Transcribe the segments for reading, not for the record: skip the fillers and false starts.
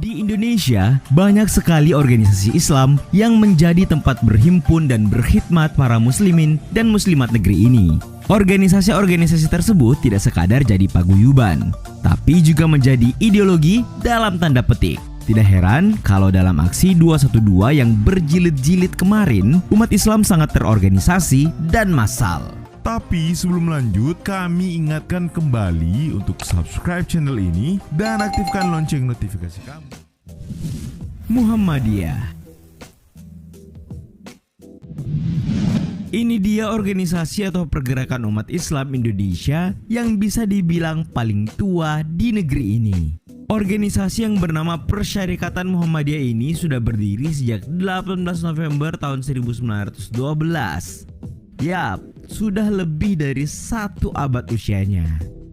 Di Indonesia, banyak sekali organisasi Islam yang menjadi tempat berhimpun dan berkhidmat para muslimin dan muslimat negeri ini. Organisasi-organisasi tersebut tidak sekadar jadi paguyuban, tapi juga menjadi ideologi dalam tanda petik. Tidak heran kalau dalam aksi 212 yang berjilid-jilid kemarin, umat Islam sangat terorganisasi dan massal. Tapi sebelum lanjut, kami ingatkan kembali untuk subscribe channel ini dan aktifkan lonceng notifikasi kamu. Muhammadiyah. Ini dia organisasi atau pergerakan umat Islam Indonesia yang bisa dibilang paling tua di negeri ini. Organisasi yang bernama Persyarikatan Muhammadiyah ini sudah berdiri sejak 18 November tahun 1912. Yap, sudah lebih dari 1 abad usianya.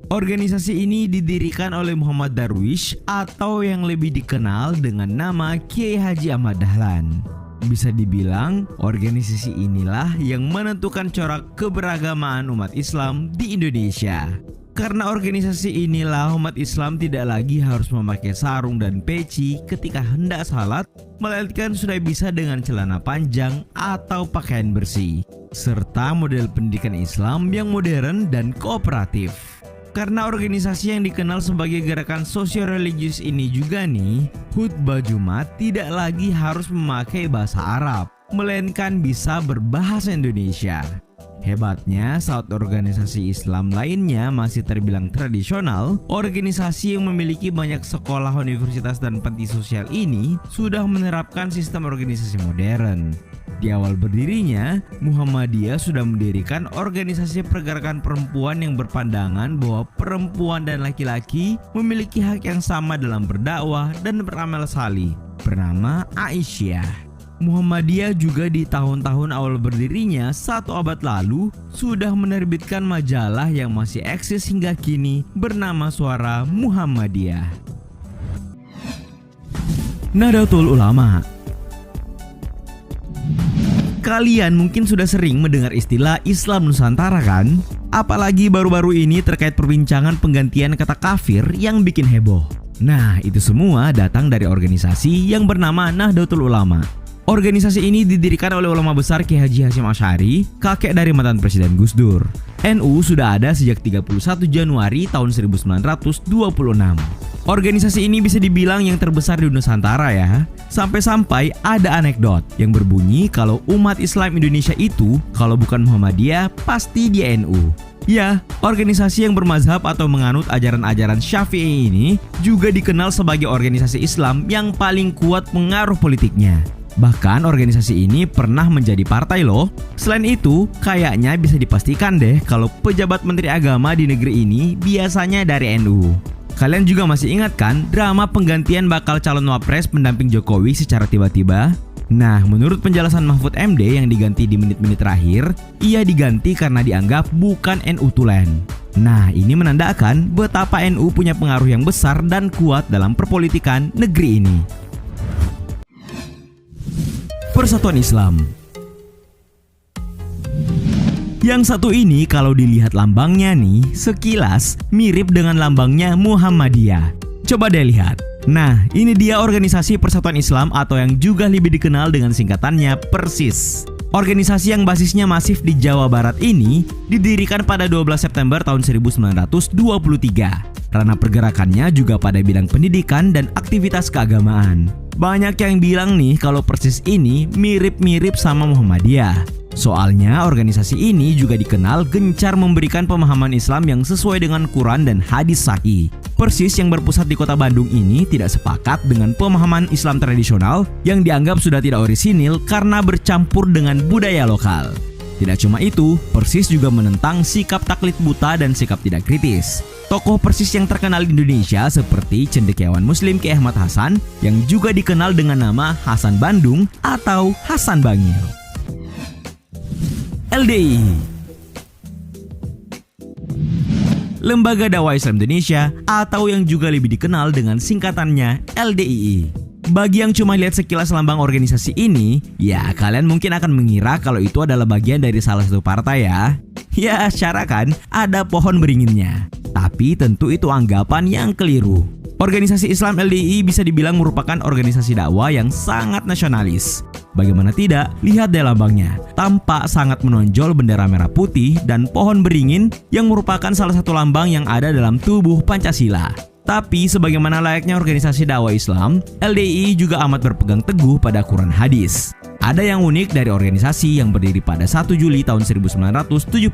Organisasi ini didirikan oleh Muhammad Darwish atau yang lebih dikenal dengan nama Kiai Haji Ahmad Dahlan. Bisa dibilang, organisasi inilah yang menentukan corak keberagamaan umat Islam di Indonesia. Karena organisasi inilah umat Islam tidak lagi harus memakai sarung dan peci ketika hendak salat, melainkan sudah bisa dengan celana panjang atau pakaian bersih, serta model pendidikan Islam yang modern dan kooperatif. Karena organisasi yang dikenal sebagai gerakan sosio-religius ini juga nih, khutbah Jumat tidak lagi harus memakai bahasa Arab, melainkan bisa berbahasa Indonesia. Hebatnya, saat organisasi Islam lainnya masih terbilang tradisional, organisasi yang memiliki banyak sekolah, universitas, dan panti sosial ini sudah menerapkan sistem organisasi modern. Di awal berdirinya, Muhammadiyah sudah mendirikan organisasi pergerakan perempuan yang berpandangan bahwa perempuan dan laki-laki memiliki hak yang sama dalam berdakwah dan beramal salih, bernama Aisyah. Muhammadiyah juga di tahun-tahun awal berdirinya 1 abad lalu sudah menerbitkan majalah yang masih eksis hingga kini bernama Suara Muhammadiyah. Nahdlatul Ulama. Kalian mungkin sudah sering mendengar istilah Islam Nusantara kan? Apalagi baru-baru ini terkait perbincangan penggantian kata kafir yang bikin heboh. Nah, itu semua datang dari organisasi yang bernama Nahdlatul Ulama. Organisasi ini didirikan oleh ulama besar Kiai Haji Hasyim Asy'ari, kakek dari mantan Presiden Gus Dur. NU sudah ada sejak 31 Januari tahun 1926. Organisasi ini bisa dibilang yang terbesar di Nusantara ya. Sampai-sampai ada anekdot yang berbunyi kalau umat Islam Indonesia itu kalau bukan Muhammadiyah pasti dia NU. Ya, organisasi yang bermazhab atau menganut ajaran-ajaran Syafi'i ini juga dikenal sebagai organisasi Islam yang paling kuat pengaruh politiknya. Bahkan organisasi ini pernah menjadi partai loh. Selain itu, kayaknya bisa dipastikan deh kalau pejabat menteri agama di negeri ini biasanya dari NU. Kalian juga masih ingat kan drama penggantian bakal calon wapres pendamping Jokowi secara tiba-tiba? Nah, menurut penjelasan Mahfud MD yang diganti di menit-menit terakhir, ia diganti karena dianggap bukan NU tulen. Nah, ini menandakan betapa NU punya pengaruh yang besar dan kuat dalam perpolitikan negeri ini. Persatuan Islam. Yang satu ini kalau dilihat lambangnya nih, sekilas mirip dengan lambangnya Muhammadiyah. Coba deh lihat. Nah, ini dia organisasi Persatuan Islam atau yang juga lebih dikenal dengan singkatannya PERSIS. Organisasi yang basisnya masif di Jawa Barat ini didirikan pada 12 September tahun 1923. Ranah pergerakannya juga pada bidang pendidikan dan aktivitas keagamaan. Banyak yang bilang nih kalau PERSIS ini mirip-mirip sama Muhammadiyah. Soalnya organisasi ini juga dikenal gencar memberikan pemahaman Islam yang sesuai dengan Quran dan hadis sahih. PERSIS yang berpusat di kota Bandung ini tidak sepakat dengan pemahaman Islam tradisional yang dianggap sudah tidak orisinil karena bercampur dengan budaya lokal. Tidak cuma itu, PERSIS juga menentang sikap taklid buta dan sikap tidak kritis. Tokoh PERSIS yang terkenal di Indonesia seperti cendekiawan Muslim Kiai Ahmad Hasan yang juga dikenal dengan nama Hasan Bandung atau Hasan Bangil. LDI, Lembaga Dakwah Islam Indonesia atau yang juga lebih dikenal dengan singkatannya LDII. Bagi yang cuma lihat sekilas lambang organisasi ini, ya kalian mungkin akan mengira kalau itu adalah bagian dari salah satu partai ya. Ya, secara kan ada pohon beringinnya. Tapi tentu itu anggapan yang keliru. Organisasi Islam LDII bisa dibilang merupakan organisasi dakwah yang sangat nasionalis. Bagaimana tidak, lihat deh lambangnya. Tampak sangat menonjol bendera merah putih dan pohon beringin yang merupakan salah satu lambang yang ada dalam tubuh Pancasila. Tapi sebagaimana layaknya organisasi dakwah Islam, LDII juga amat berpegang teguh pada Quran hadis. Ada yang unik dari organisasi yang berdiri pada 1 Juli tahun 1972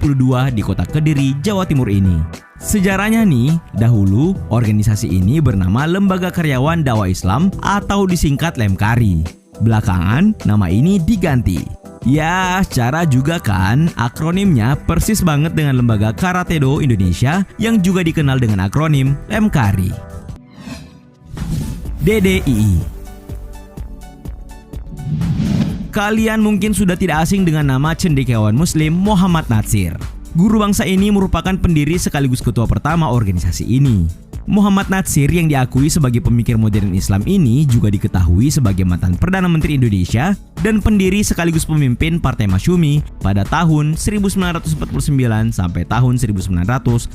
di kota Kediri, Jawa Timur ini. Sejarahnya nih, dahulu organisasi ini bernama Lembaga Karyawan Dakwah Islam atau disingkat Lemkari. Belakangan, nama ini diganti. Ya, secara juga kan, akronimnya persis banget dengan Lembaga Karate-Do Indonesia yang juga dikenal dengan akronim Lemkari. DDII. Kalian mungkin sudah tidak asing dengan nama cendekiawan Muslim Muhammad Natsir. Guru bangsa ini merupakan pendiri sekaligus ketua pertama organisasi ini. Muhammad Natsir yang diakui sebagai pemikir modern Islam ini juga diketahui sebagai mantan Perdana Menteri Indonesia dan pendiri sekaligus pemimpin Partai Masyumi pada tahun 1949 sampai tahun 1958.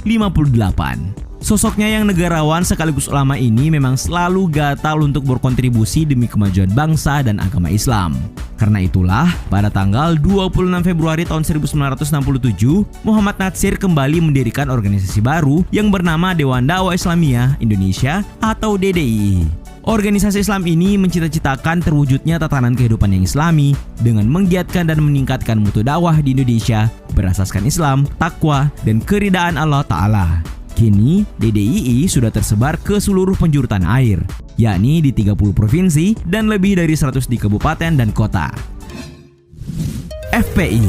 Sosoknya yang negarawan sekaligus ulama ini memang selalu gatal untuk berkontribusi demi kemajuan bangsa dan agama Islam. Karena itulah, pada tanggal 26 Februari tahun 1967, Muhammad Natsir kembali mendirikan organisasi baru yang bernama Dewan Dakwah Islamiyah Indonesia atau DDII. Organisasi Islam ini mencita-citakan terwujudnya tatanan kehidupan yang islami dengan menggiatkan dan meningkatkan mutu dakwah di Indonesia berasaskan Islam, takwa, dan keridaan Allah Ta'ala. Kini, DDII sudah tersebar ke seluruh penjuru tanah air, yakni di 30 provinsi dan lebih dari 100 di kabupaten dan kota. FPI.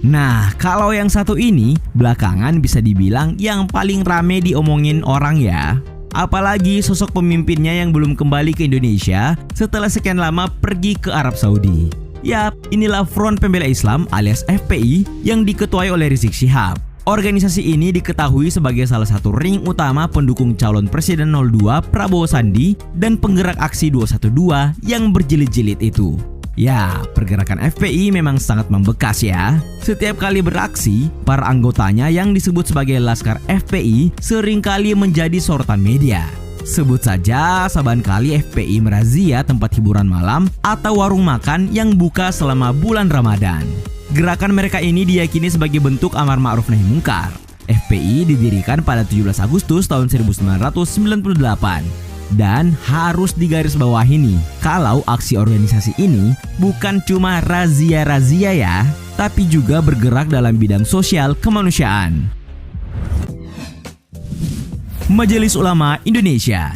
Nah, kalau yang satu ini belakangan bisa dibilang yang paling rame diomongin orang ya. Apalagi sosok pemimpinnya yang belum kembali ke Indonesia setelah sekian lama pergi ke Arab Saudi. Yap, inilah Front Pembela Islam alias FPI yang diketuai oleh Rizik Syihab. Organisasi ini diketahui sebagai salah satu ring utama pendukung calon Presiden 02 Prabowo Sandi dan penggerak aksi 212 yang berjilid-jilid itu. Ya, pergerakan FPI memang sangat membekas ya. Setiap kali beraksi, para anggotanya yang disebut sebagai Laskar FPI seringkali menjadi sorotan media. Sebut saja saban kali FPI merazia tempat hiburan malam atau warung makan yang buka selama bulan Ramadan. Gerakan mereka ini diyakini sebagai bentuk amar ma'ruf nahi mungkar. FPI didirikan pada 17 Agustus tahun 1998. Dan harus digarisbawahi nih, kalau aksi organisasi ini bukan cuma razia-razia ya, tapi juga bergerak dalam bidang sosial kemanusiaan. Majelis Ulama Indonesia.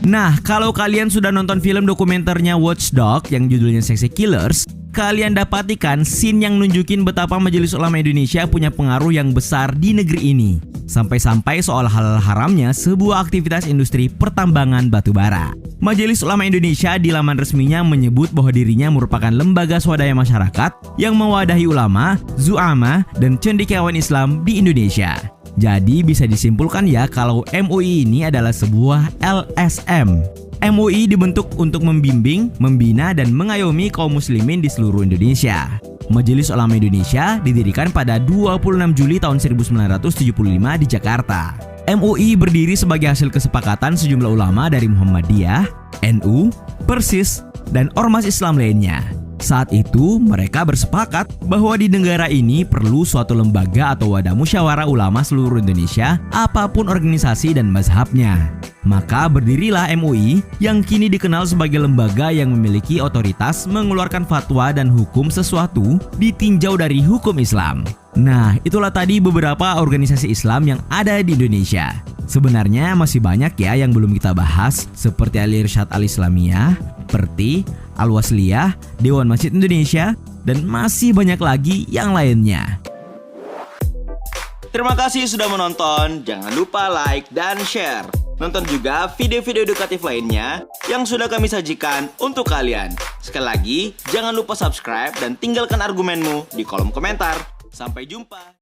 Nah, kalau kalian sudah nonton film dokumenternya Watchdog yang judulnya Sexy Killers, kalian dapatikan scene yang nunjukin betapa Majelis Ulama Indonesia punya pengaruh yang besar di negeri ini. Sampai-sampai soal halal haramnya sebuah aktivitas industri pertambangan batubara. Majelis Ulama Indonesia di laman resminya menyebut bahwa dirinya merupakan lembaga swadaya masyarakat yang mewadahi ulama, zu'ama, dan cendekiawan Islam di Indonesia. Jadi bisa disimpulkan ya kalau MUI ini adalah sebuah LSM. MUI dibentuk untuk membimbing, membina, dan mengayomi kaum muslimin di seluruh Indonesia. Majelis Ulama Indonesia didirikan pada 26 Juli tahun 1975 di Jakarta. MUI berdiri sebagai hasil kesepakatan sejumlah ulama dari Muhammadiyah, NU, Persis, dan ormas Islam lainnya. Saat itu mereka bersepakat bahwa di negara ini perlu suatu lembaga atau wadah musyawarah ulama seluruh Indonesia apapun organisasi dan mazhabnya. Maka berdirilah MUI yang kini dikenal sebagai lembaga yang memiliki otoritas mengeluarkan fatwa dan hukum sesuatu ditinjau dari hukum Islam. Nah, itulah tadi beberapa organisasi Islam yang ada di Indonesia. Sebenarnya masih banyak ya yang belum kita bahas, seperti Al-Irsyad Al-Islamiyah, Perti, Al-Wasliyah, Dewan Masjid Indonesia, dan masih banyak lagi yang lainnya. Terima kasih sudah menonton, jangan lupa like dan share. Nonton juga video-video edukatif lainnya yang sudah kami sajikan untuk kalian. Sekali lagi, jangan lupa subscribe dan tinggalkan argumenmu di kolom komentar. Sampai jumpa.